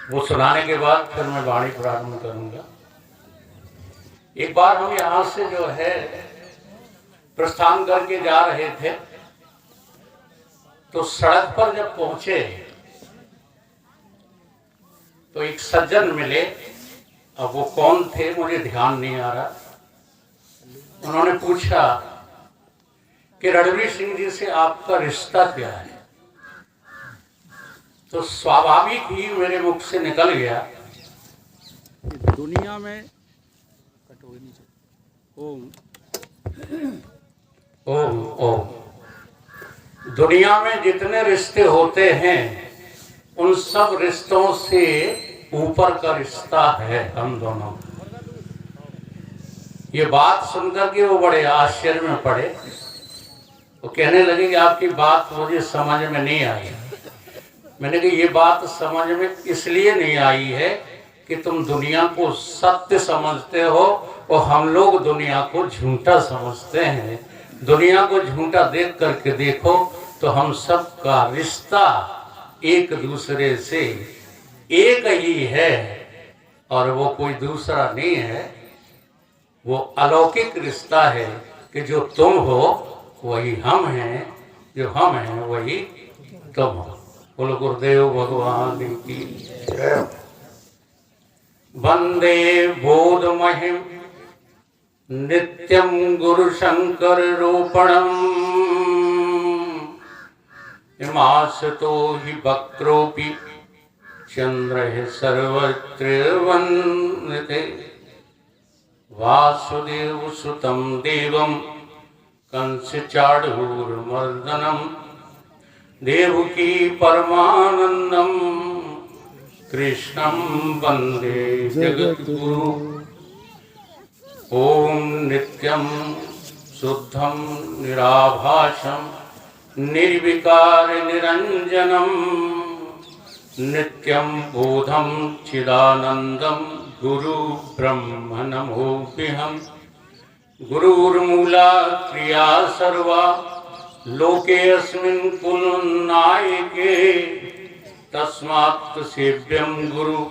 वो सुनाने के बाद फिर मैं वाणी प्रारंभ करूंगा। एक बार हम यहाँ से जो है प्रस्थान करके जा रहे थे, तो सड़क पर जब पहुंचे तो एक सज्जन मिले। अब वो कौन थे मुझे ध्यान नहीं आ रहा। उन्होंने पूछा कि रणवीर सिंह जी से आपका रिश्ता क्या है। तो स्वाभाविक ही मेरे मुख से निकल गया, दुनिया में ओम ओम ओम। दुनिया में जितने रिश्ते होते हैं उन सब रिश्तों से ऊपर का रिश्ता है हम दोनों। ये बात सुनकर के वो बड़े आश्चर्य में पड़े। वो कहने लगे कि आपकी बात मुझे समझ में नहीं आई। मैंने कहा ये बात समझ में इसलिए नहीं आई है कि तुम दुनिया को सत्य समझते हो और हम लोग दुनिया को झूठा समझते हैं। दुनिया को झूठा देख करके देखो तो हम सब का रिश्ता एक दूसरे से एक ही है और वो कोई दूसरा नहीं है। वो अलौकिक रिश्ता है कि जो तुम हो वही हम हैं, जो हम हैं वही तुम हो। बोलो गुरुदेव भगवान की जय। वंदे बोध महिम नित्यम गुरु शंकर रूपणम इमासतो हि वक्रोपि चंद्र सर्वत्र वंदते वासुदेव सुतं देवं कंस चाणूरमर्दनम देवकी परमानंदम कृष्णं वंदे जगद्गुरु। ओम नित्यं शुद्धं निराभासं निर्विकार निरंजनम नित्यं बोधं चिदानंदं गुरु ब्रह्म नमोऽहम्। गुरुर्मूला क्रिया सर्वा लोके अस्मिन् कुलनायके तस्मात् सेव्यं गुरु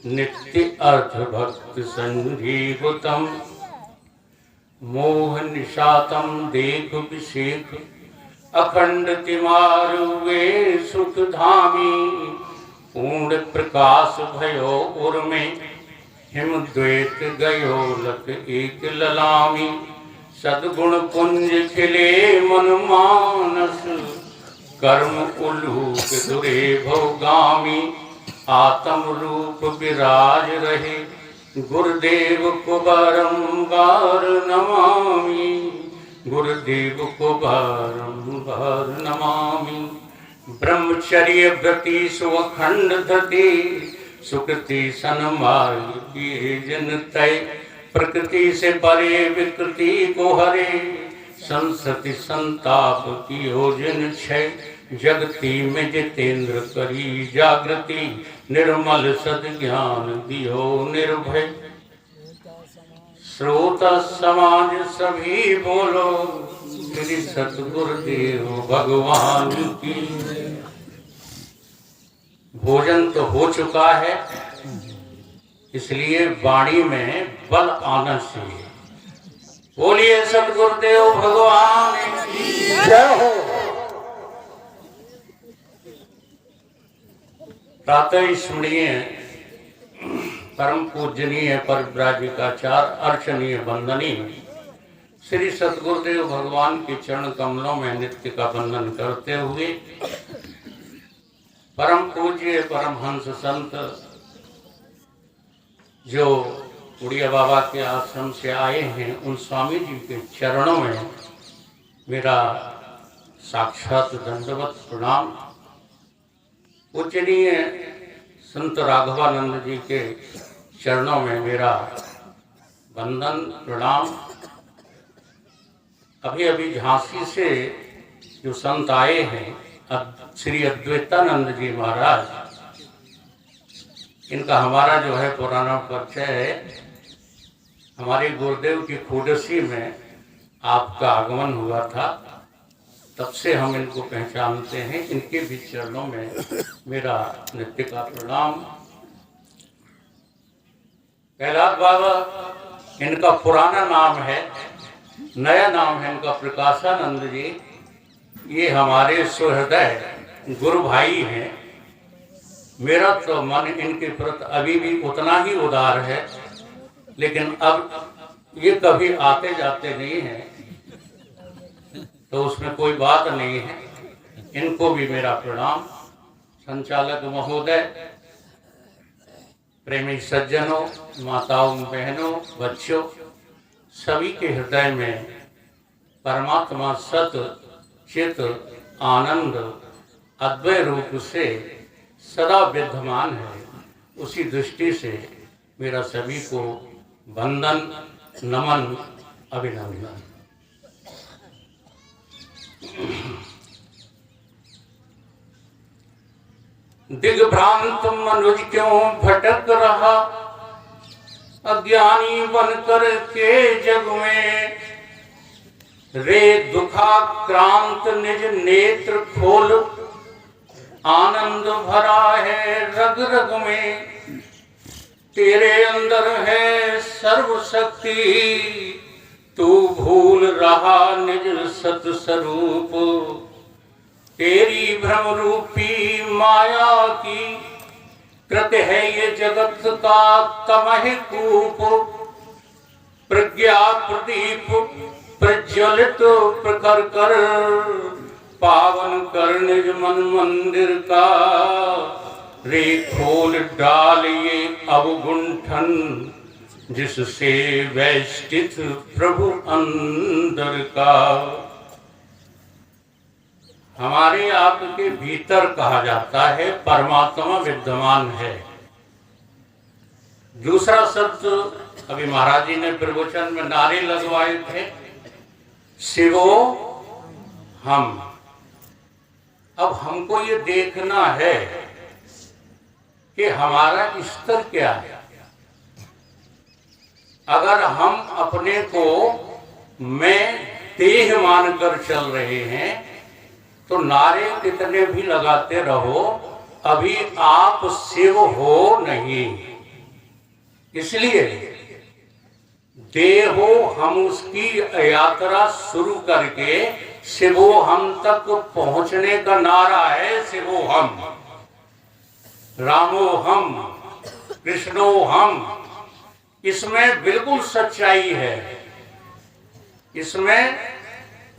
नित्य अर्थ भक्त संजीवतम मोह निशातम देख विषेक अखंड तिमारुवे सुख धामी पूर्ण प्रकाश भयो उर्मे हिमद्वेत गयो लख एक ललामी सद्गुण पुंज खिले मन मानस कर्म उल्लूक दुरे भोगामी आत्म रूप विराज रहे गुरुदेव को बारंबार नमामि गुरुदेव को बारंबार नमामि। ब्रह्मचर्य व्रति सुअखंड धति सुकृति सन्मार्गी जन तय प्रकृति से परे विकृति को हरे संसति संताप की योजन क्षय जगती में जितेंद्र करी जागृति निर्मल सद ज्ञान दियो निर्भय। श्रोता समाज सभी बोलो श्री सतगुरुदेव भगवान की। भोजन तो हो चुका है, इसलिए वाणी में बल आना चाहिए। बोलिए सतगुरुदेव भगवान की जय हो। प्रातः स्मरणीय परम पूजनीय परिव्राजकाचार्य अर्चनीय वंदनीय श्री सतगुरुदेव भगवान के चरण कमलों में नित्य का वंदन करते हुए परम पूज्य परमहंस संत जो उड़िया बाबा के आश्रम से आए हैं उन स्वामी जी के चरणों में मेरा साक्षात दंडवत प्रणाम। पूजनीय संत राघवानंद जी के चरणों में मेरा वंदन प्रणाम। अभी अभी झांसी से जो संत आए हैं श्री अद्वैतानंद जी महाराज, इनका हमारा जो है पुराना परिचय है। हमारे गुरुदेव की खोडसी में आपका आगमन हुआ था, तब से हम इनको पहचानते हैं। इनके भी चरणों में मेरा नित्य का प्रणाम। प्रहलाद बाबा इनका पुराना नाम है, नया नाम है इनका प्रकाशानंद जी। ये हमारे सुहृदय गुरु भाई हैं। मेरा तो मन इनके प्रति अभी भी उतना ही उदार है, लेकिन अब ये कभी आते जाते नहीं हैं, तो उसमें कोई बात नहीं है। इनको भी मेरा प्रणाम। संचालक महोदय, प्रेमी सज्जनों, माताओं, बहनों, बच्चों, सभी के हृदय में परमात्मा सत चित आनंद अद्वय रूप से सदा विद्यमान है। उसी दृष्टि से मेरा सभी को वंदन, नमन, अभिनंदन। दिग्भ्रांत मनुज क्यों भटक रहा, अज्ञानी बनकर के जग में। रे दुखाक्रांत निज नेत्र खोल, आनंद भरा है रग रग में। तेरे अंदर है सर्व शक्ति, तू भूल रहा निज सत स्वरूप। तेरी भ्रम रूपी माया की कृत है ये जगत का तमह कूप। प्रज्ञा प्रदीप प्रज्वलित प्रखर कर, पावन कर निज मन मंदिर का। रे खोल डाल ये अवगुंठन, जिससे वैष्टित प्रभु अंदर का। हमारे आपके भीतर कहा जाता है परमात्मा विद्यमान है। दूसरा शब्द अभी महाराज जी ने प्रवचन में नारे लगवाए थे, शिवो हम। अब हमको ये देखना है कि हमारा स्तर क्या है। अगर हम अपने को मैं देह मानकर चल रहे हैं तो नारे कितने भी लगाते रहो, अभी आप शिव हो नहीं। इसलिए देहो हम उसकी यात्रा शुरू करके शिवो हम तक पहुंचने का नारा है। शिवो हम, रामो हम, कृष्णो हम। इसमें बिल्कुल सच्चाई है। इसमें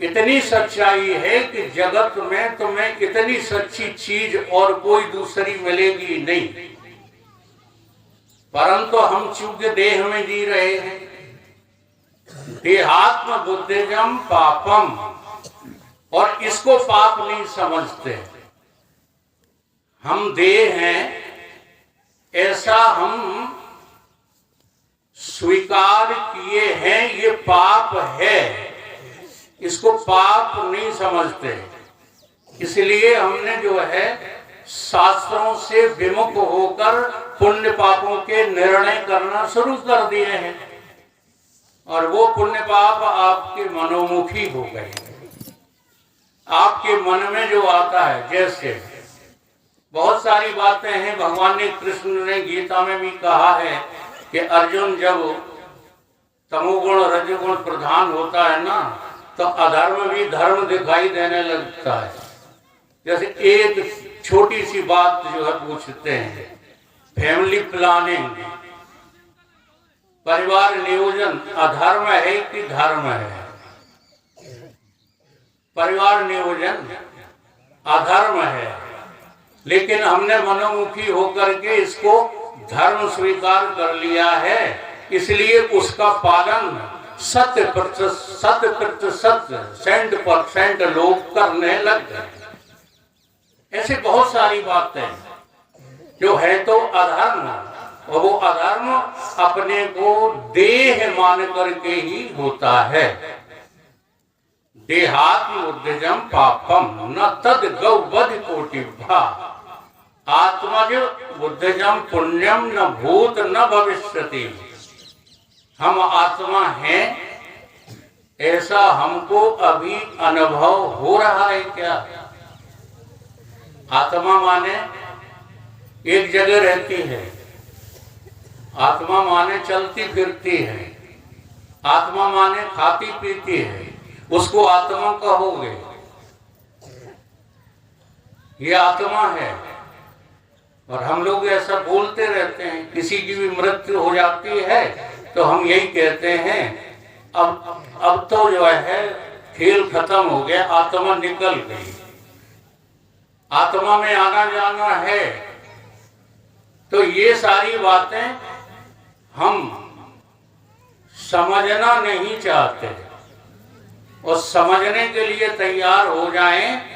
इतनी सच्चाई है कि जगत में तुम्हें इतनी सच्ची चीज और कोई दूसरी मिलेगी नहीं। परंतु हम चूंकि देह में जी रहे हैं, देहात्म बुद्धिजम पापम, और इसको पाप नहीं समझते। हम देह हैं ऐसा हम स्वीकार किए हैं, ये पाप है, इसको पाप नहीं समझते। इसलिए हमने जो है शास्त्रों से विमुख होकर पुण्य पापों के निर्णय करना शुरू कर दिए हैं, और वो पुण्य पाप आपके मनोमुखी हो गए। आपके मन में जो आता है, जैसे बहुत सारी बातें हैं। भगवान ने, कृष्ण ने गीता में भी कहा है कि अर्जुन जब तमोगुण रजोगुण प्रधान होता है ना, तो अधर्म भी धर्म दिखाई देने लगता है। जैसे एक छोटी सी बात जो है पूछते हैं, फैमिली प्लानिंग, परिवार नियोजन अधर्म है कि धर्म है? परिवार नियोजन अधर्म है, लेकिन हमने मनोमुखी होकर के इसको धर्म स्वीकार कर लिया है। इसलिए उसका पालन 100% लोग करने लग गए। ऐसे बहुत सारी बातें जो है तो अधर्म, और वो अधर्म अपने को देह मान करके ही होता है। देहात्म उद्यजम पापम न तद गौवध कोटिभ्या, आत्मज बुद्धजम पुण्यम न भूत न भविष्यति। हम आत्मा हैं ऐसा हमको अभी अनुभव हो रहा है क्या? आत्मा माने एक जगह रहती है, आत्मा माने चलती फिरती है, आत्मा माने खाती पीती है, उसको आत्मा कहोगे। ये आत्मा है। और हम लोग ऐसा बोलते रहते हैं, किसी की भी मृत्यु हो जाती है तो हम यही कहते हैं अब तो जो है खेल खत्म हो गया, आत्मा निकल गई। आत्मा में आना जाना है। तो ये सारी बातें हम समझना नहीं चाहते, और समझने के लिए तैयार हो जाएं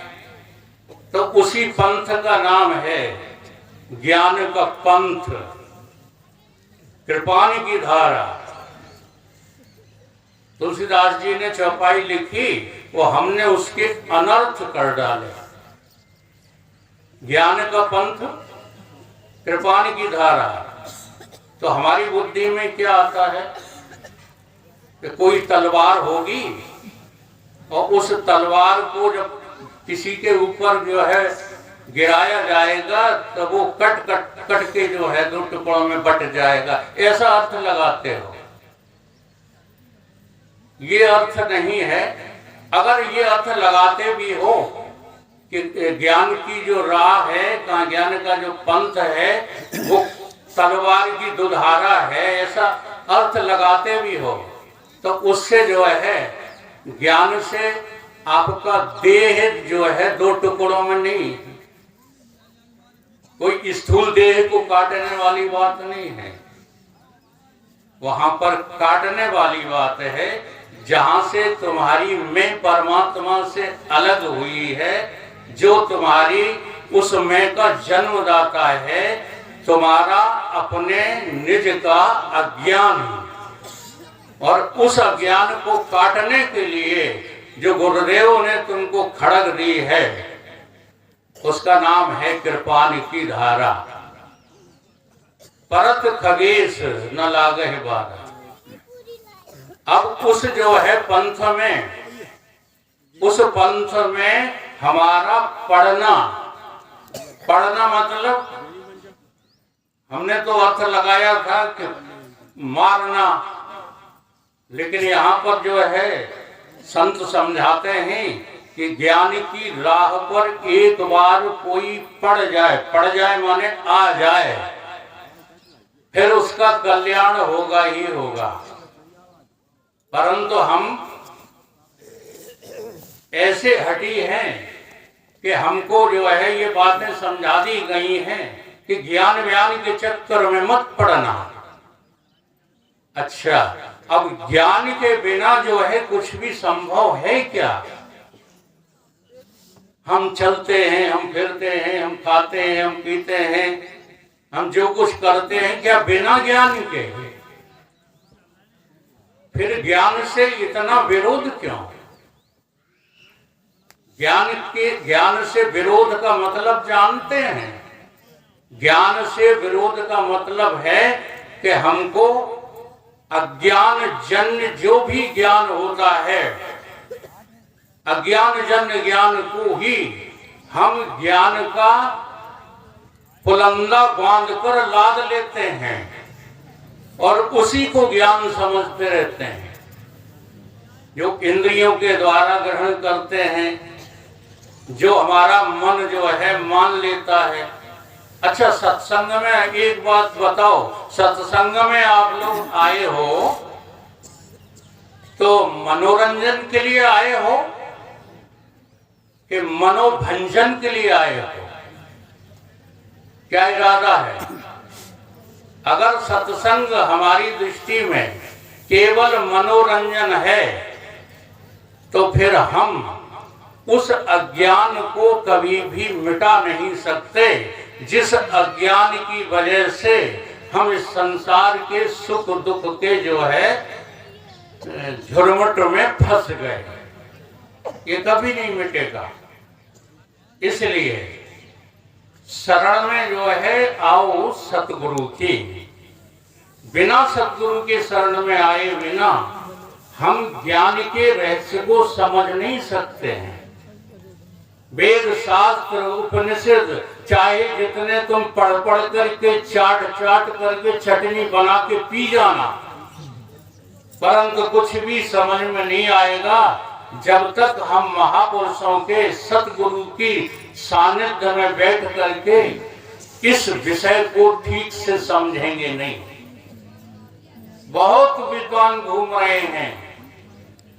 तो उसी पंथ का नाम है ज्ञान का पंथ, कृपाण की धारा। तुलसीदास जी ने चौपाई लिखी, वो हमने उसके अनर्थ कर डाले। ज्ञान का पंथ, कृपाण की धारा। तो हमारी बुद्धि में क्या आता है कि कोई तलवार होगी और उस तलवार को जब किसी के ऊपर जो है गिराया जाएगा तो वो कट कट कट के जो है दो टुकड़ों में बट जाएगा, ऐसा अर्थ लगाते हो। ये अर्थ नहीं है। अगर ये अर्थ लगाते भी हो कि ज्ञान की जो राह है, ज्ञान का जो पंथ है वो तलवार की दुधारा है, ऐसा अर्थ लगाते भी हो तो उससे जो है ज्ञान से आपका देह जो है दो टुकड़ों में नहीं, कोई स्थूल देह को काटने वाली बात नहीं है। वहां पर काटने वाली बात है जहां से तुम्हारी मैं परमात्मा से अलग हुई है, जो तुम्हारी उस मैं का जन्मदाता है, तुम्हारा अपने निज का अज्ञान। और उस अज्ञान को काटने के लिए जो गुरुदेव ने तुमको खड़ग दी है उसका नाम है कृपाण की धारा। परत खगेश न लागह बारा। अब उस जो है पंथ में, उस पंथ में हमारा पढ़ना मतलब हमने तो अर्थ लगाया था कि मारना, लेकिन यहाँ पर जो है संत समझाते हैं कि ज्ञान की राह पर एक बार कोई पड़ जाए माने आ जाए, फिर उसका कल्याण होगा ही होगा। परंतु हम ऐसे हटी हैं कि हमको जो है ये बातें समझा दी गई हैं कि ज्ञान व्यान के चक्कर में मत पड़ना। अच्छा, अब ज्ञान के बिना जो है कुछ भी संभव है क्या? हम चलते हैं, हम फिरते हैं, हम खाते हैं, हम पीते हैं, हम जो कुछ करते हैं, क्या बिना ज्ञान के? फिर ज्ञान से इतना विरोध क्यों? ज्ञान से विरोध का मतलब जानते हैं। ज्ञान से विरोध का मतलब है कि हमको अज्ञान जन्य जो भी ज्ञान होता है, अज्ञान जन्य ज्ञान को ही हम ज्ञान का पुलंदा बांधकर लाद लेते हैं और उसी को ज्ञान समझते रहते हैं। जो इंद्रियों के द्वारा ग्रहण करते हैं, जो हमारा मन जो है मान लेता है। अच्छा, सत्संग में एक बात बताओ, सत्संग में आप लोग आए हो तो मनोरंजन के लिए आए हो कि मनोभंजन के लिए आए हो? क्या इरादा है? अगर सत्संग हमारी दृष्टि में केवल मनोरंजन है तो फिर हम उस अज्ञान को कभी भी मिटा नहीं सकते, जिस अज्ञान की वजह से हम इस संसार के सुख दुख के जो है झुरमुट में फंस गए। ये कभी नहीं मिटेगा। इसलिए शरण में जो है आओ सतगुरु की। बिना सतगुरु के शरण में आए बिना हम ज्ञान के रहस्य को समझ नहीं सकते हैं। वेद शास्त्र उपनिषद चाहे जितने तुम पढ़ पढ़ करके चाट चाट करके चटनी बना के पी जाना, परंतु कुछ भी समझ में नहीं आएगा जब तक हम महापुरुषों के सतगुरु की सानिध्य में बैठ करके इस विषय को ठीक से समझेंगे नहीं। बहुत विद्वान घूम रहे हैं।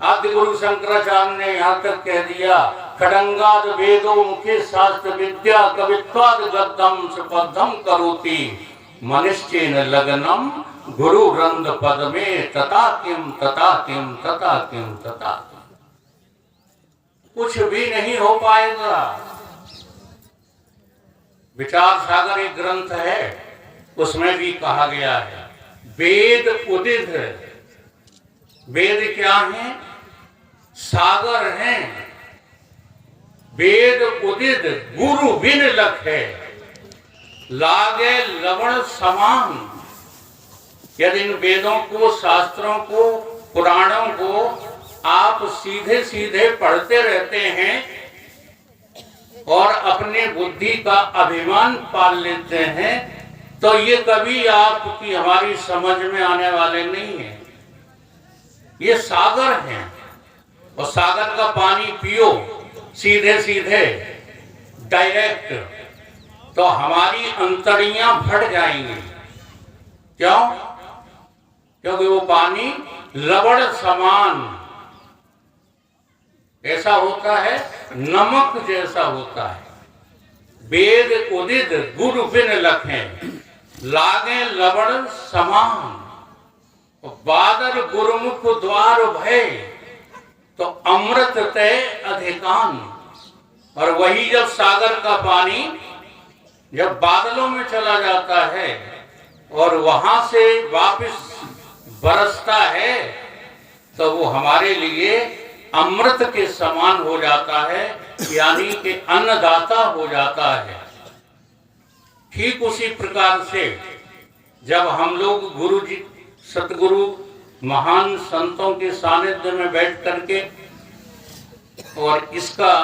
आदि गुरु शंकराचार्य ने यहाँ तक कह दिया, खडंगाद वेदो मुखे शास्त्र विद्या कवित्वाद गद्दम सुपद्धम करोति मनिश्चेन लगनम गुरु रंद पद में तथा किम तथा किम तथा किम तथा कुछ भी नहीं हो पाएगा। विचार सागर एक ग्रंथ है, उसमें भी कहा गया है वेद उदित। वेद क्या है? सागर हैं। वेद उदित गुरु बिन लखे लागे लवण समान। यदि इन वेदों को, शास्त्रों को, पुराणों को आप सीधे सीधे पढ़ते रहते हैं और अपने बुद्धि का अभिमान पाल लेते हैं तो ये कभी आपकी हमारी समझ में आने वाले नहीं है। ये सागर हैं और सागर का पानी पियो सीधे सीधे डायरेक्ट तो हमारी अंतड़ियां फट जाएंगी। क्यों? क्योंकि वो पानी लवण समान ऐसा होता है, नमक जैसा होता है। वेद उदित गुरु बिन लखे लागे लवण समान। बादल गुरुमुख द्वार भय तो अमृत तय अधिकान। और वही जब सागर का पानी जब बादलों में चला जाता है और वहां से वापस बरसता है तो वो हमारे लिए अमृत के समान हो जाता है, यानी कि अन्नदाता हो जाता है। ठीक उसी प्रकार से जब हम लोग गुरु जी, सतगुरु, महान संतों के सानिध्य में बैठ करके और इसका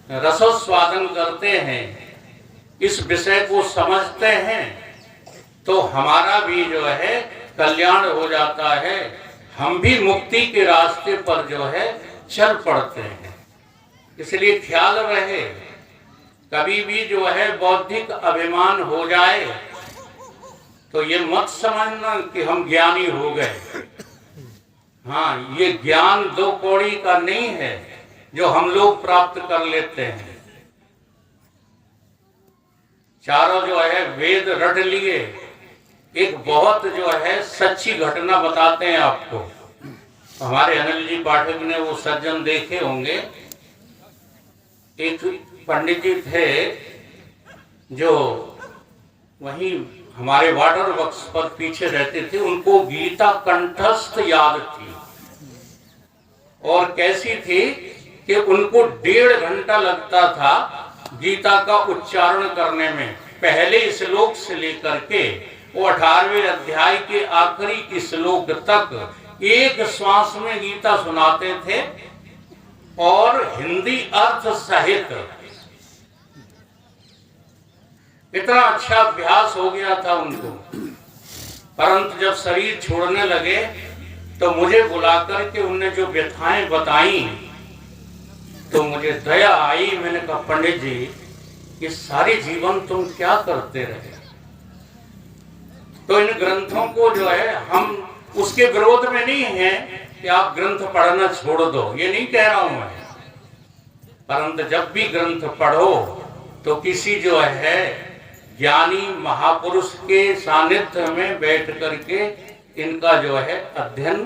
रसोस्वादन करते हैं, इस विषय को समझते हैं तो हमारा भी जो है कल्याण हो जाता है। हम भी मुक्ति के रास्ते पर जो है चल पड़ते हैं। इसलिए ख्याल रहे, कभी भी जो है बौद्धिक अभिमान हो जाए तो ये मत समझना कि हम ज्ञानी हो गए। हाँ, ये ज्ञान दो कौड़ी का नहीं है जो हम लोग प्राप्त कर लेते हैं। चारों जो है वेद रट लिए। एक बहुत जो है सच्ची घटना बताते हैं आपको। हमारे अनिल जी पाठक ने वो सज्जन देखे होंगे। एक पंडित जी थे जो वहीं हमारे वाटर वर्क्स पर पीछे रहते थे। उनको गीता कंठस्थ याद थी और कैसी थी कि उनको 1.5 घंटा लगता था गीता का उच्चारण करने में। पहले श्लोक से लेकर के वो 18वें अध्याय के आखिरी श्लोक तक एक श्वास में गीता सुनाते थे और हिंदी अर्थ सहित। इतना अच्छा अभ्यास हो गया था उनको। परंतु जब शरीर छोड़ने लगे तो मुझे बुलाकर के उनने जो व्यथाएं बताई तो मुझे दया आई। मैंने कहा, पंडित जी, ये सारे जीवन तुम क्या करते रहे? तो इन ग्रंथों को जो है, हम उसके विरोध में नहीं है कि आप ग्रंथ पढ़ना छोड़ दो, ये नहीं कह रहा हूं मैं। परंतु जब भी ग्रंथ पढ़ो तो किसी जो है ज्ञानी महापुरुष के सानिध्य में बैठ करके इनका जो है अध्ययन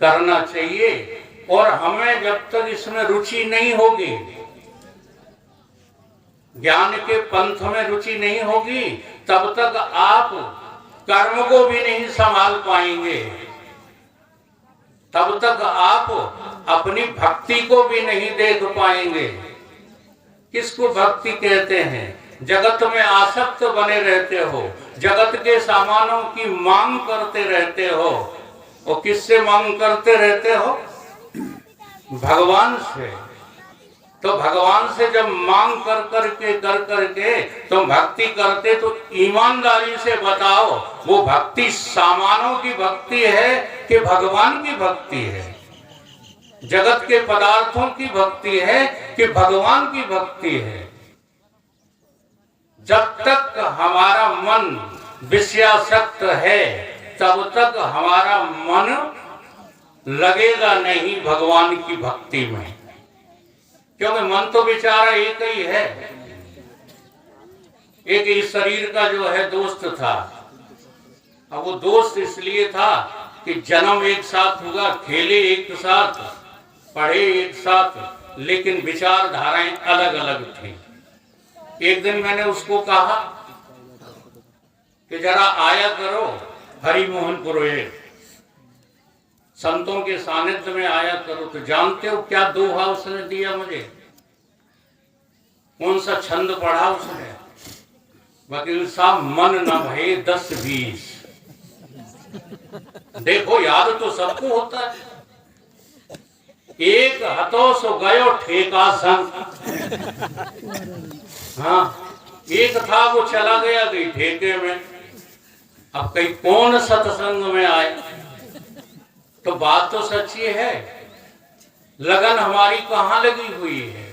करना चाहिए। और हमें जब तक इसमें रुचि नहीं होगी, ज्ञान के पंथ में रुचि नहीं होगी, तब तक आप कर्म को भी नहीं संभाल पाएंगे। तब तक आप अपनी भक्ति को भी नहीं देख पाएंगे। किसको भक्ति कहते हैं? जगत में आसक्त बने रहते हो, जगत के सामानों की मांग करते रहते हो। और किससे मांग करते रहते हो? भगवान से। तो भगवान से जब मांग कर करके तुम भक्ति करते तो ईमानदारी से बताओ वो भक्ति सामानों की भक्ति है कि भगवान की भक्ति है, जगत के पदार्थों की भक्ति है कि भगवान की भक्ति है। जब तक हमारा मन विषयासक्त है तब तक हमारा मन लगेगा नहीं भगवान की भक्ति में, क्योंकि मन तो बेचारा एक ही है। एक इस शरीर का जो है दोस्त था, अब वो दोस्त इसलिए था कि जन्म एक साथ हुआ, खेले एक साथ, पढ़े एक साथ, लेकिन विचारधाराएं अलग अलग थी। एक दिन मैंने उसको कहा कि जरा आया करो हरिमोहन पुरोहित, संतों के सानिध्य में आया करो। तो जानते हो क्या दोहा उसने दिया मुझे, कौन सा छंद पढ़ा उसने? वकील साहब, मन न भये 10-20। देखो याद तो सबको होता है। एक हथो सो गयो ठेका संग। हाँ, एक था वो चला गया गई ठेके में। अब कहीं कौन सत्संग में आए? तो बात तो सच्ची है, लगन हमारी कहाँ लगी हुई है?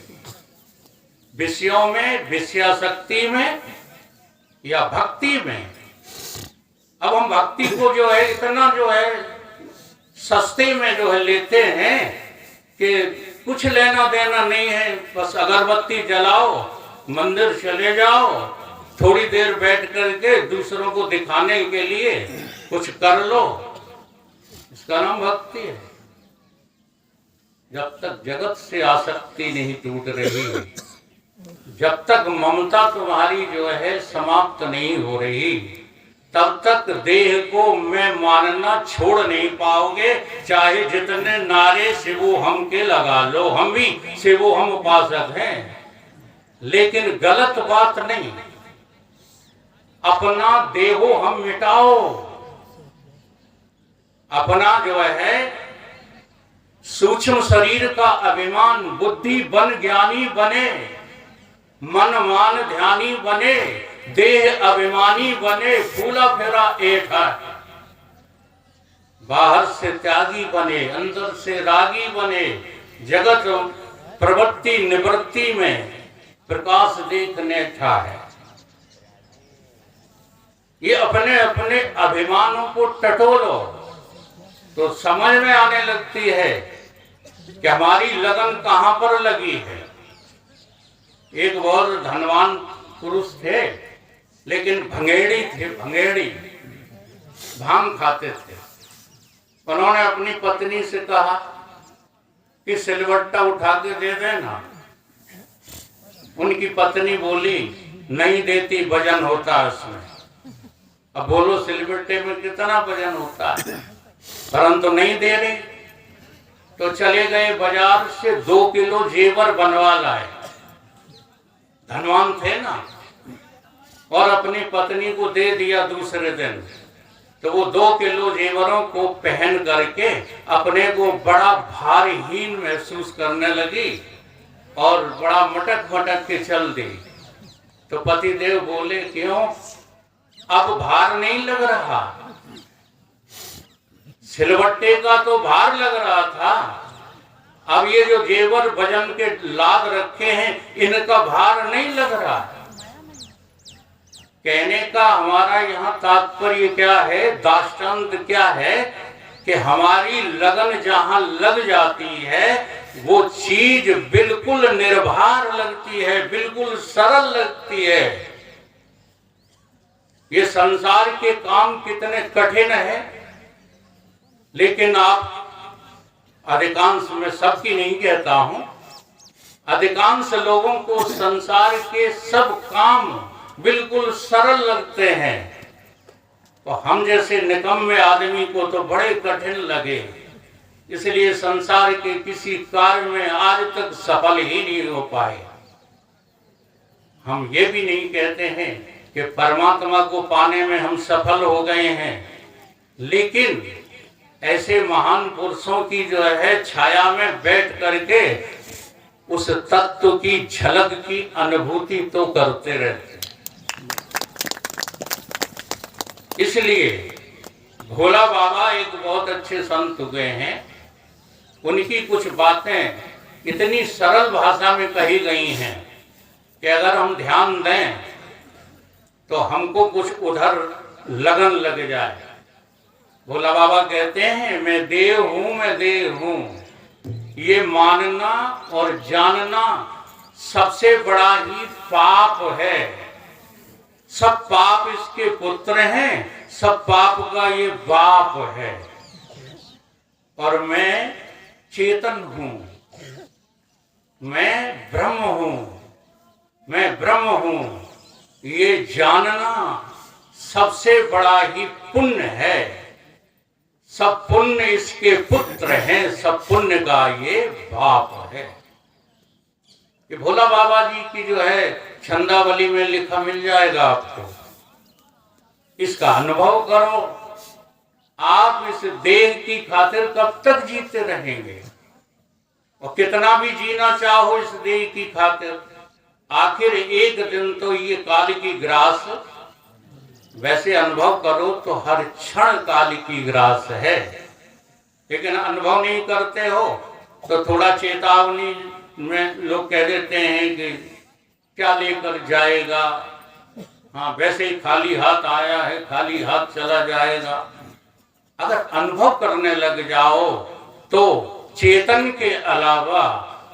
विषयों में, विषयासक्ति में या भक्ति में? अब हम भक्ति को जो है इतना जो है सस्ते में जो है लेते हैं कि कुछ लेना देना नहीं है। बस अगरबत्ती जलाओ, मंदिर चले जाओ, थोड़ी देर बैठ करके दूसरों को दिखाने के लिए कुछ कर लो, इसका नाम भक्ति है। जब तक जगत से आसक्ति नहीं टूट रही, जब तक ममता तुम्हारी जो है समाप्त नहीं हो रही, तब तक देह को मैं मानना छोड़ नहीं पाओगे। चाहे जितने नारे शिवो हम के लगा लो, हम भी शिवो हम उपासक हैं, लेकिन गलत बात नहीं। अपना देहो हम मिटाओ, अपना जो है सूक्ष्म शरीर का अभिमान, बुद्धि बन ज्ञानी बने, मन मान ध्यानी बने, देह अभिमानी बने, फूला फेरा एक है। बाहर से त्यागी बने, अंदर से रागी बने, जगत प्रवृत्ति निवृत्ति में प्रकाश देखने था है। ये अपने अपने अभिमानों को टटोलो तो समझ में आने लगती है कि हमारी लगन कहां पर लगी है। एक बहुत धनवान पुरुष थे, लेकिन भंगेड़ी थे, भंगेड़ी, भांग खाते थे। उन्होंने अपनी पत्नी से कहा कि सिलवट्टा उठा के दे देना। उनकी पत्नी बोली नहीं देती, वजन होता है उसमें। अब बोलो सिलवट्टे में कितना वजन होता है, परंतु नहीं दे रही। तो चले गए बाजार से 2 किलो जेवर बनवा लाए, धनवान थे ना, और अपनी पत्नी को दे दिया दूसरे दिन। तो वो 2 किलो जेवरों को पहन करके अपने को बड़ा भारहीन महसूस करने लगी और बड़ा मटक मटक के चल दी। तो पतिदेव बोले क्यों? अब भार नहीं लग रहा, सिलवट्टे का तो भार लग रहा था, अब ये जो जेवर वजन के लाद रखे हैं इनका भार नहीं लग रहा। कहने का हमारा यहाँ तात्पर्य क्या है, दाष्टान्त क्या है कि हमारी लगन जहाँ लग जाती है वो चीज बिल्कुल निर्भर लगती है, बिल्कुल सरल लगती है। ये संसार के काम कितने कठिन है, लेकिन आप अधिकांश, मैं सबकी नहीं कहता हूं, अधिकांश लोगों को संसार के सब काम बिल्कुल सरल लगते हैं, तो हम जैसे निकम्मे आदमी को तो बड़े कठिन लगे। इसलिए संसार के किसी कार्य में आज तक सफल ही नहीं हो पाए। हम ये भी नहीं कहते हैं कि परमात्मा को पाने में हम सफल हो गए हैं, लेकिन ऐसे महान पुरुषों की जो है छाया में बैठ करके उस तत्व की झलक की अनुभूति तो करते रहते। इसलिए भोला बाबा एक बहुत अच्छे संत हुए हैं। उनकी कुछ बातें इतनी सरल भाषा में कही गई हैं कि अगर हम ध्यान दें तो हमको कुछ उधर लगन लग जाए। भोला बाबा कहते हैं, मैं देव हूं, मैं देव हूं, ये मानना और जानना सबसे बड़ा ही पाप है। सब पाप इसके पुत्र हैं, सब पाप का ये बाप है। और मैं चेतन हूं, मैं ब्रह्म हूं, मैं ब्रह्म हूं, ये जानना सबसे बड़ा ही पुण्य है। सब पुण्य इसके पुत्र हैं, सब पुण्य का ये बाप है। ये भोला बाबा जी की जो है छंदावली में लिखा मिल जाएगा आपको। इसका अनुभव करो। आप इस देह की खातिर कब तक जीते रहेंगे? और कितना भी जीना चाहो इस देह की खातिर, आखिर एक दिन तो ये काल की ग्रास, वैसे अनुभव करो तो हर क्षण काल की ग्रास है। लेकिन अनुभव नहीं करते हो तो थोड़ा चेतावनी में लोग कह देते हैं कि क्या लेकर जाएगा, हाँ वैसे ही खाली हाथ आया है, खाली हाथ चला जाएगा। अगर अनुभव करने लग जाओ तो चेतन के अलावा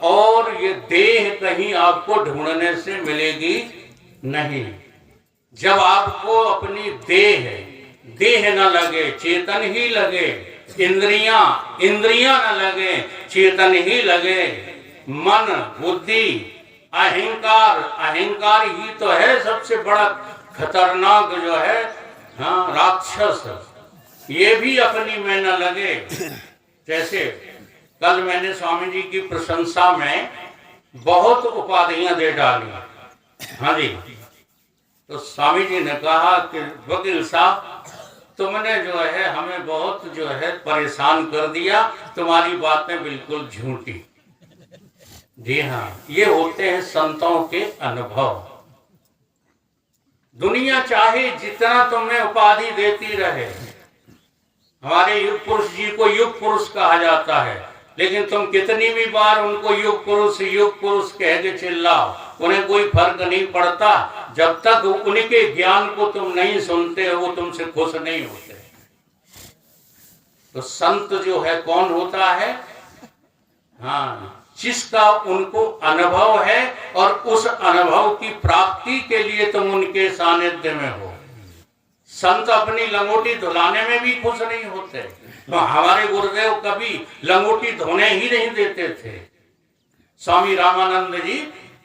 और ये देह कहीं आपको ढूंढने से मिलेगी नहीं। जब आपको अपनी देह न लगे, चेतन ही लगे, इंद्रियां न लगे, चेतन ही लगे, मन, बुद्धि, अहंकार ही तो है सबसे बड़ा खतरनाक जो है, हाँ, राक्षस। ये भी अपनी में न लगे। जैसे कल मैंने स्वामी जी की प्रशंसा में बहुत उपाधियां दे डाली, हाँ जी। तो स्वामी जी ने कहा कि वकील साहब, तुमने जो है हमें बहुत जो है परेशान कर दिया, तुम्हारी बातें बिल्कुल झूठी। जी हाँ, ये होते हैं संतों के अनुभव। दुनिया चाहे जितना तुम्हें उपाधि देती रहे, हमारे युग पुरुष जी को युग पुरुष कहा जाता है, लेकिन तुम कितनी भी बार उनको युग पुरुष कह के चिल्लाओ, उन्हें कोई फर्क नहीं पड़ता। जब तक उनके ज्ञान को तुम नहीं सुनते हो, वो तुमसे खुश नहीं होते। तो संत जो है कौन होता है? हाँ, जिसका उनको अनुभव है और उस अनुभव की प्राप्ति के लिए तुम उनके सानिध्य में हो। संत अपनी लंगोटी धुलाने में भी खुश नहीं होते। तो हमारे गुरुदेव कभी लंगोटी धोने ही नहीं देते थे। स्वामी रामानंद जी,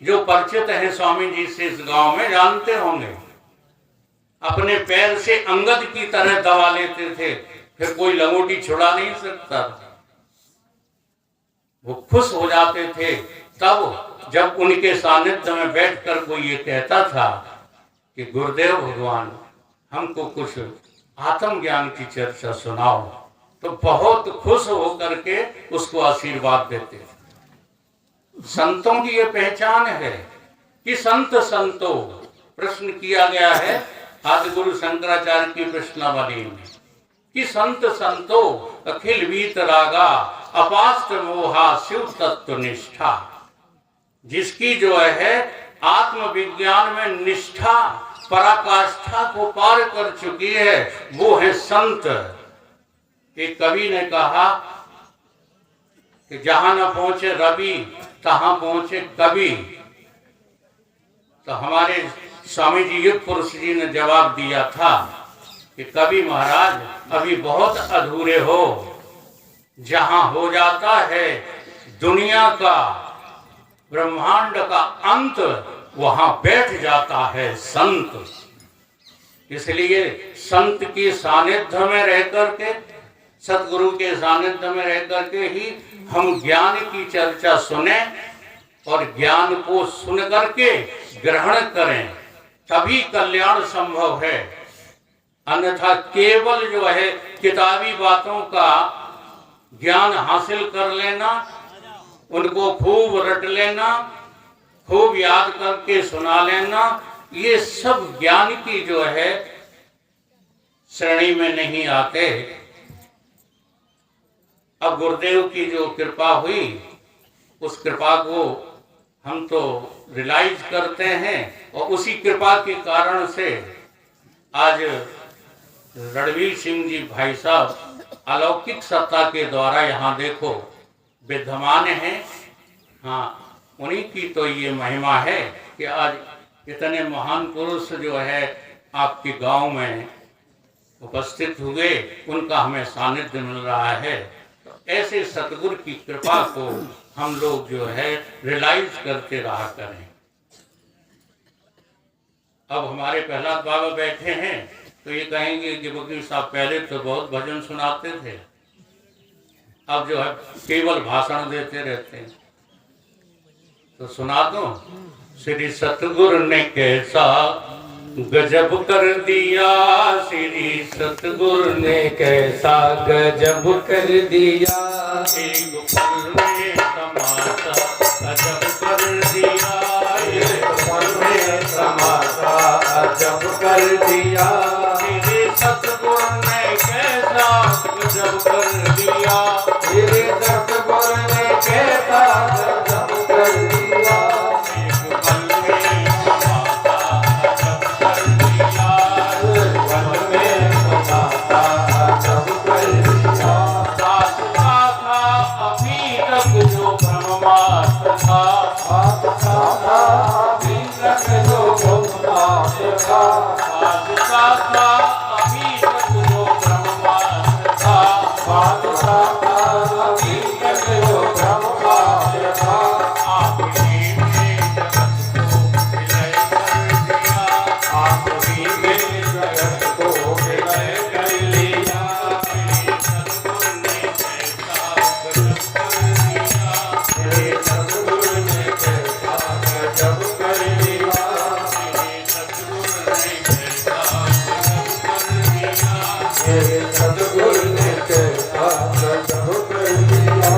जो परिचित हैं स्वामी जी से इस गांव में, जानते होंगे, अपने पैर से अंगद की तरह दबा लेते थे, फिर कोई लंगोटी छुड़ा नहीं सकता। वो खुश हो जाते थे तब जब उनके सानिध्य में बैठकर कोई ये कहता था कि गुरुदेव भगवान, हमको कुछ आत्मज्ञान की चर्चा सुनाओ, तो बहुत खुश होकर के उसको आशीर्वाद देते थे। संतों की ये पहचान है कि संत संतो, प्रश्न किया गया है आदि गुरु शंकराचार्य की प्रश्नावली में कि संत संतो अखिल वीतरागा अपास्त मोहा शिव तत्व निष्ठा। जिसकी जो है आत्मविज्ञान में निष्ठा पराकाष्ठा को पार कर चुकी है, वो है संत। एक कवि ने कहा कि जहां न पहुंचे रवि तहां पहुंचे कवि। तो हमारे स्वामी जी युग पुरुष जी ने जवाब दिया था कि कवि महाराज अभी बहुत अधूरे हो। जहां हो जाता है दुनिया का, ब्रह्मांड का अंत, वहां बैठ जाता है संत। इसलिए संत की सानिध्य में रह करके, सतगुरु के सानिध्य में रह करके ही हम ज्ञान की चर्चा सुने और ज्ञान को सुन करके ग्रहण करें, तभी कल्याण संभव है। अन्यथा केवल जो है किताबी बातों का ज्ञान हासिल कर लेना, उनको खूब रट लेना, खूब याद करके सुना लेना, ये सब ज्ञान की जो है श्रेणी में नहीं आते। अब गुरुदेव की जो कृपा हुई, उस कृपा को हम तो रियलाइज करते हैं और उसी कृपा के कारण से आज रणवीर सिंह जी भाई साहब अलौकिक सत्ता के द्वारा यहाँ देखो विद्यमान हैं। हाँ, उन्हीं की तो ये महिमा है कि आज इतने महान पुरुष जो है आपके गांव में उपस्थित हुए, उनका हमें सानिध्य मिल रहा है। तो ऐसे सतगुरु की कृपा को हम लोग जो है रियलाइज करते रहा करें। अब हमारे प्रहलाद बाबा बैठे हैं तो ये कहेंगे कि वकील साहब पहले तो बहुत भजन सुनाते थे, अब जो है केवल भाषण देते रहते हैं। तो सुना दो, श्री सतगुरु ने कैसा गजब कर दिया, श्री सतगुरु ने कैसा गजब कर दिया, एक पल में तमाशा गजब कर दिया, एक पल में तमाशा गजब कर दिया, श्री सतगुरु ने कैसा गजब कर दिया, श्री सतगुरु ने कैसा गजब कर दिया, एक पल में तमाशा गजब कर दिया, एक पल में तमाशा गजब कर दिया। दासता था अभी तक जो ब्रह्मास्त्र था, दासता था अभी तक जो ब्रह्मास्त्र था, दासता था अभी तक जो ब्रह्मास्त्र था, दासता था अभी तक जो ब्रह्मास्त्र था, आपने जगत को विलय कर दिया, आपने जगत को विलय कर लिया, श्री सतगुरु ने कैसा गजब कर दिया, श्री सतगुरु ने कैसा गजब कर दिया, श्री सतगुरु ने कैसा गजब कर दिया, श्री सतगुरु ने कैसा गजब कर दिया,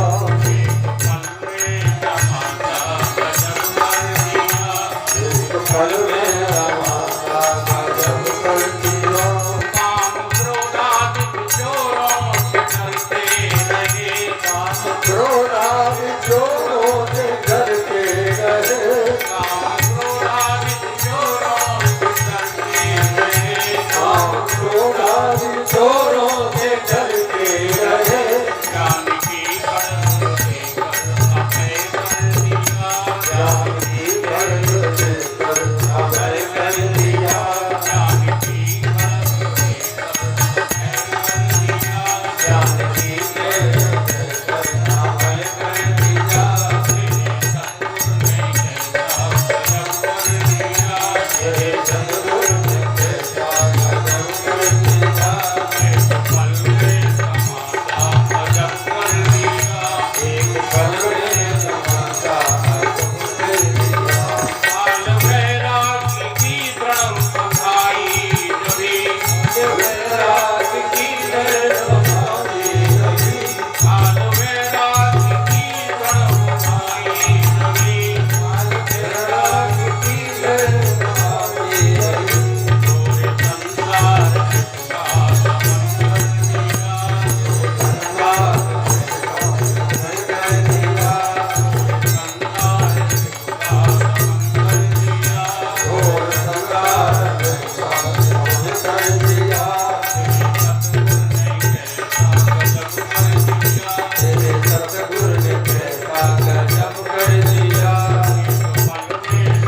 एक पल में तमाशा गजब कर दिया, काम क्रोधादि जोरों से डरते रहे, काम क्रोधादि जोरों से डरते रहे, काम क्रोधादि जोरों से डरते रहे, काम क्रोधादि जोरों से डरते रहे, ज्ञान की कड़क देकर अभय कर दिया, ज्ञान की कड़क देकर अभय कर दिया, ज्ञान की कड़क देकर अभय कर दिया, ज्ञान की कड़क देकर अभय कर दिया, श्री सतगुरु ने कैसा गजब कर दिया, श्री सतगुरु ने कैसा गजब कर दिया, एक पल में तमाशा गजब कर दिया, काल वैराग्य की दृढ़ बंधाई जभी, वैराग्य की दृढ़ बंधाई जभी, काल वैराग्य की दृढ़ बंधाई जभी, काल वैराग्य की दृढ़ बंधाई जभी, पूरे संसार का दमन कर दिया, संसार कर दिया, संसार का दमन कर दिया, और संसार का दमन कर दिया, श्री सतगुरु ने कैसा गजब कर दिया, एक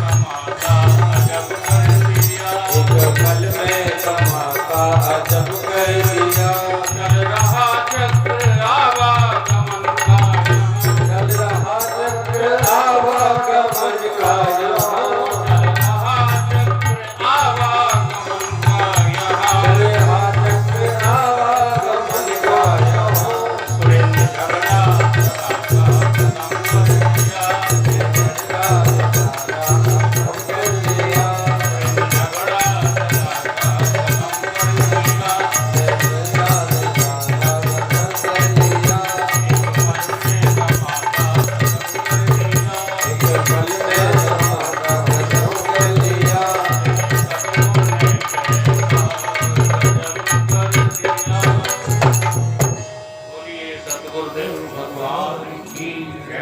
पल में तमाशा गजब कर दिया, चल रहा चक्र आवागमन का यहाँ, चल रहा चक्र आवागमन का यहाँ, चल रहा चक्र आवागमन का यहाँ, चल रहा चक्र आवागमन का यहाँ, सुरेंद्र झगड़ा खत्म कर दिया, झगड़ा खत्म कर दिया, झगड़ा खत्म कर दिया, भगवान की जय।